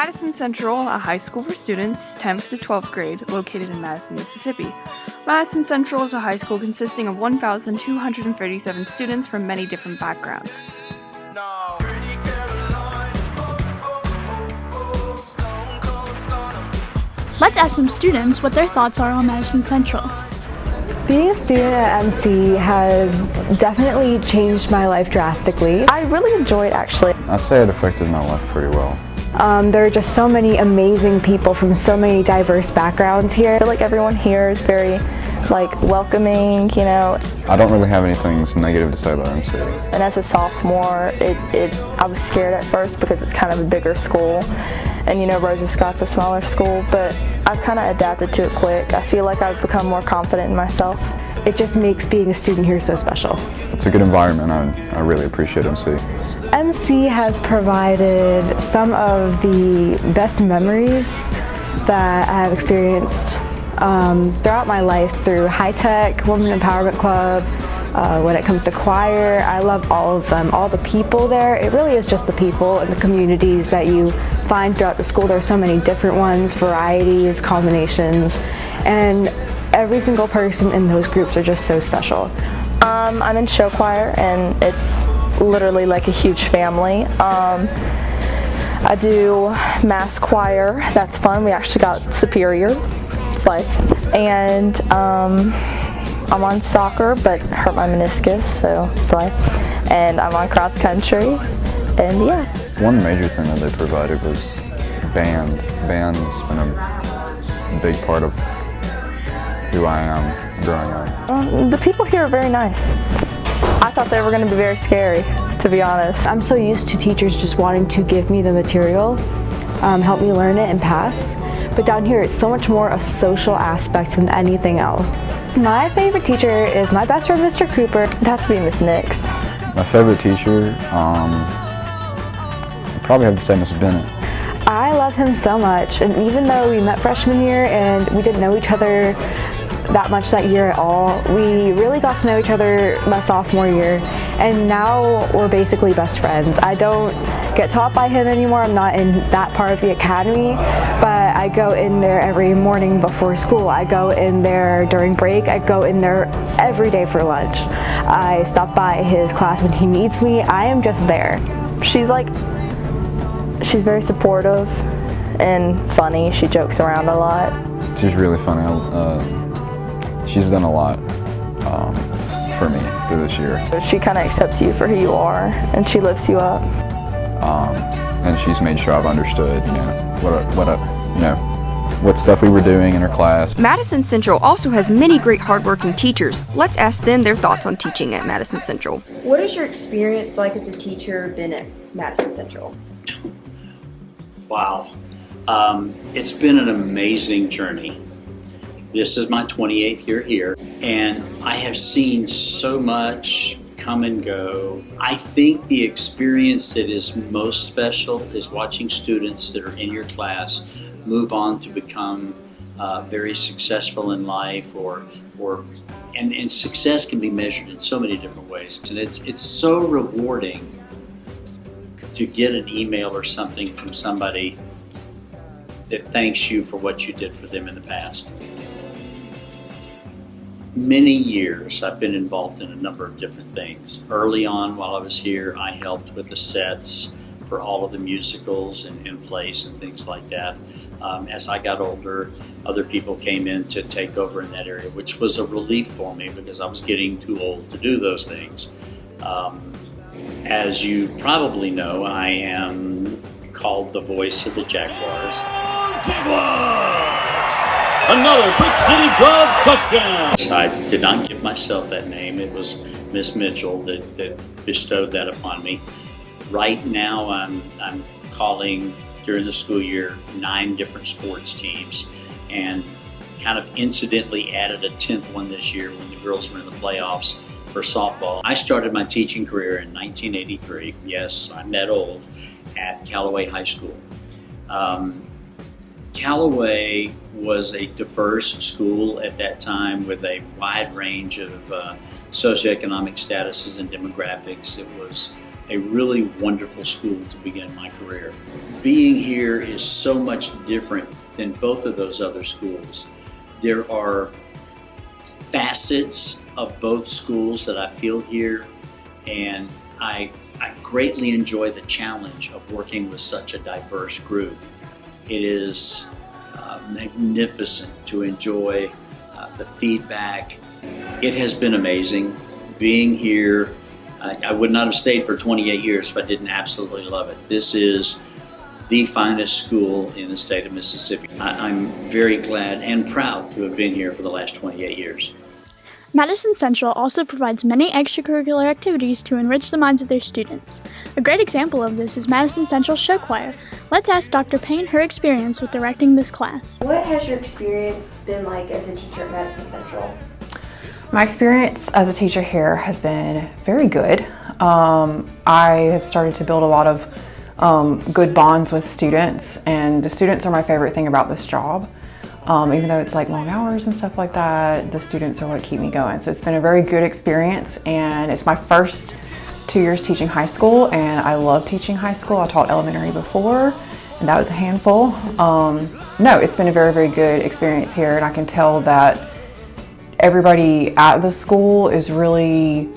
Madison Central, a high school for students 10th to 12th grade, located in Madison, Mississippi. Madison Central is a high school consisting of 1,237 students from many different backgrounds. Let's ask some students what their thoughts are on Madison Central. Being a student at MC has definitely changed my life drastically. I really enjoy it, actually. I'd say it affected my life pretty well. There are just so many amazing people from so many diverse backgrounds here. I feel like everyone here is very welcoming, you know. I don't really have anything negative to say about MC. And as a sophomore, I was scared at first because it's kind of a bigger school. And you know, Rosa Scott's a smaller school, but I've kind of adapted to it quick. I feel like I've become more confident in myself. It just makes being a student here so special. It's a good environment. I really appreciate MC. MC has provided some of the best memories that I have experienced throughout my life through High Tech, Women Empowerment Club. When it comes to choir, I love all of them. All the people there, it really is just the people and the communities that you find throughout the school. There are so many different ones, varieties, combinations, and every single person in those groups are just so special. I'm in show choir, and it's literally like a huge family. I do mass choir. That's fun. We actually got superior. It's like, and I'm on soccer, but hurt my meniscus, so it's like, and I'm on cross country, and yeah. One major thing that they provided was band. Band has been a big part of who I am growing up. The people here are very nice. I thought they were going to be very scary, to be honest. I'm so used to teachers just wanting to give me the material, help me learn it and pass. But down here, it's so much more a social aspect than anything else. My favorite teacher is my best friend, Mr. Cooper. It'd have to be Miss Nix. My favorite teacher, I'd probably have to say Miss Bennett. I love him so much, and even though we met freshman year and we didn't know each other that much that year at all, we really got to know each other my sophomore year, and now we're basically best friends. I don't get taught by him anymore. I'm not in that part of the academy, but I go in there every morning before school. I go in there during break. I go in there every day for lunch. I stop by his class when he needs me. I am just there. She's very supportive and funny. She jokes around a lot. She's really funny. She's done a lot for me through this year. She kind of accepts you for who you are, and she lifts you up. And she's made sure I've understood, you know, what stuff we were doing in her class. Madison Central also has many great hardworking teachers. Let's ask them their thoughts on teaching at Madison Central. What is your experience like as a teacher been at Madison Central? Wow. It's been an amazing journey. This is my 28th year here, and I have seen so much come and go. I think the experience that is most special is watching students that are in your class move on to become very successful in life, and success can be measured in so many different ways. And it's so rewarding to get an email or something from somebody that thanks you for what you did for them in the past. Many years I've been involved in a number of different things. Early on while I was here, I helped with the sets for all of the musicals and plays and things like that. As I got older, other people came in to take over in that area, which was a relief for me because I was getting too old to do those things. As you probably know, I am called the voice of the Jaguars. Another Quick City Gloves touchdown! I did not give myself that name. It was Miss Mitchell that bestowed that upon me. Right now, I'm calling during the school year 9 different sports teams, and kind of incidentally added a 10th one this year when the girls were in the playoffs for softball. I started my teaching career in 1983. Yes, I'm that old, at Callaway High School. Callaway was a diverse school at that time with a wide range of socioeconomic statuses and demographics. It was a really wonderful school to begin my career. Being here is so much different than both of those other schools. There are facets of both schools that I feel here, and I greatly enjoy the challenge of working with such a diverse group. It is magnificent to enjoy the feedback. It has been amazing being here. I would not have stayed for 28 years if I didn't absolutely love it. This is the finest school in the state of Mississippi. I'm very glad and proud to have been here for the last 28 years. Madison Central also provides many extracurricular activities to enrich the minds of their students. A great example of this is Madison Central's show choir. Let's ask Dr. Payne her experience with directing this class. What has your experience been like as a teacher at Madison Central? My experience as a teacher here has been very good. I have started to build a lot of good bonds with students, and the students are my favorite thing about this job. Even though it's like long hours and stuff like that, the students are what keep me going. So it's been a very good experience, and it's my first 2 years teaching high school, and I love teaching high school. I taught elementary before, and that was a handful. No, it's been a very, very good experience here, and I can tell that everybody at the school is really,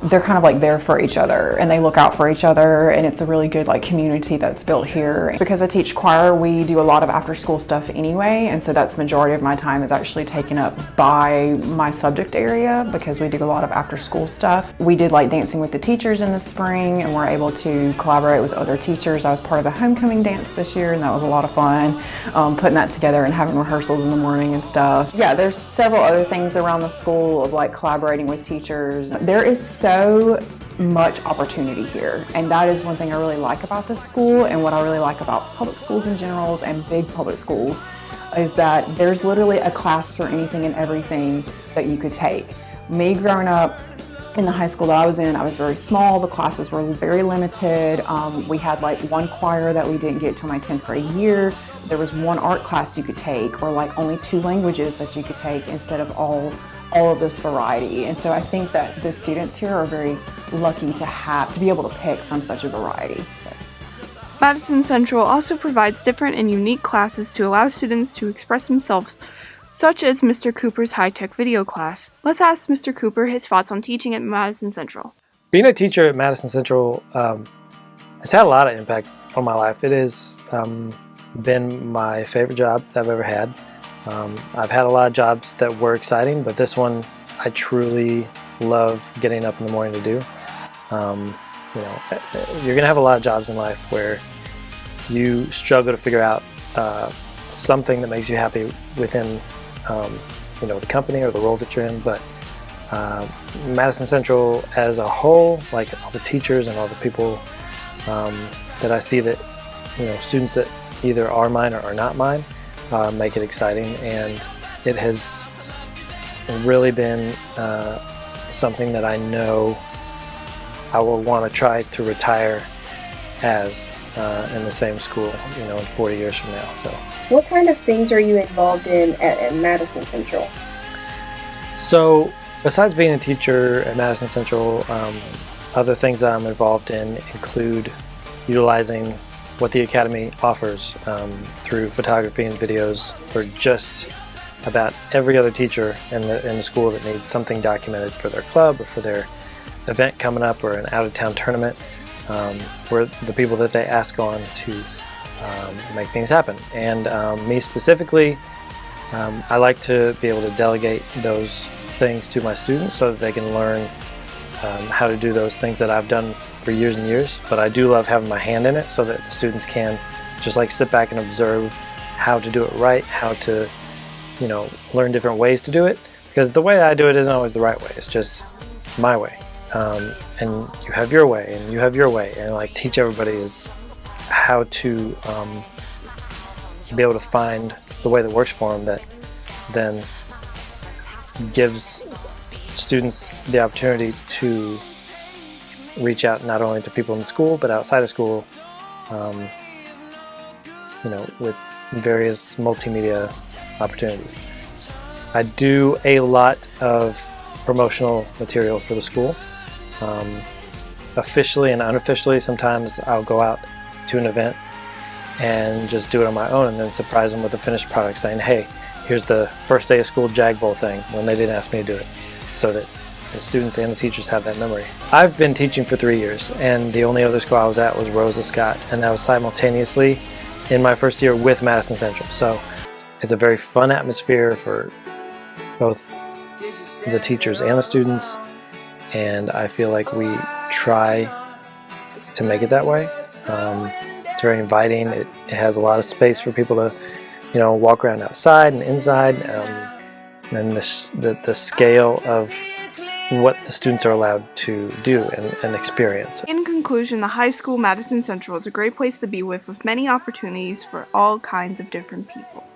they're kind of like there for each other, and they look out for each other, and it's a really good like community that's built here. Because I teach choir, we do a lot of after school stuff anyway, and so that's majority of my time is actually taken up by my subject area because we do a lot of after school stuff. We did like dancing with the teachers in the spring, and we're able to collaborate with other teachers. I was part of the homecoming dance this year, and that was a lot of fun, putting that together and having rehearsals in the morning and stuff. Yeah, there's several other things around the school of like collaborating with teachers. There is so much opportunity here, and that is one thing I really like about this school, and what I really like about public schools in general and big public schools is that there's literally a class for anything and everything that you could take. Me growing up in the high school that I was in, I was very small. The classes were very limited. We had like one choir that we didn't get till my 10th grade year. There was one art class you could take, or like only 2 languages that you could take instead of all of this variety. And so I think that the students here are very lucky to be able to pick from such a variety. Madison Central also provides different and unique classes to allow students to express themselves, such as Mr. Cooper's high-tech video class. Let's ask Mr. Cooper his thoughts on teaching at Madison Central. Being a teacher at Madison Central has had a lot of impact on my life. It has been my favorite job that I've ever had. I've had a lot of jobs that were exciting, but this one I truly love getting up in the morning to do. You know, you're gonna have a lot of jobs in life where you struggle to figure out something that makes you happy within you know, the company or the role that you're in. But Madison Central as a whole, like all the teachers and all the people that I see, that, you know, students that either are mine or are not mine, make it exciting, and it has really been something that I know I will want to try to retire as in the same school, you know, in 40 years from now. So, what kind of things are you involved in at Madison Central? So, besides being a teacher at Madison Central, other things that I'm involved in include utilizing what the Academy offers through photography and videos for just about every other teacher in the school that needs something documented for their club or for their event coming up or an out-of-town tournament. We're the people that they ask on to make things happen. And me specifically, I like to be able to delegate those things to my students so that they can learn how to do those things that I've done for years and years. But I do love having my hand in it so that the students can just like sit back and observe how to do it right, how to, you know, learn different ways to do it. Because the way I do it isn't always the right way, it's just my way. And you have your way, and you have your way, and like teach everybody is how to be able to find the way that works for them, that then gives students the opportunity to reach out not only to people in the school but outside of school, you know, with various multimedia opportunities. I do a lot of promotional material for the school. officially and unofficially, sometimes I'll go out to an event and just do it on my own and then surprise them with a finished product saying, hey, here's the first day of school Jag Bowl thing, when they didn't ask me to do it, so that the students and the teachers have that memory. I've been teaching for 3 years, and the only other school I was at was Rosa Scott, and that was simultaneously in my first year with Madison Central. So it's a very fun atmosphere for both the teachers and the students, and I feel like we try to make it that way. It's very inviting. It has a lot of space for people to, you know, walk around outside and inside, and the scale of what the students are allowed to do and experience. In conclusion, the high school Madison Central is a great place to be with many opportunities for all kinds of different people.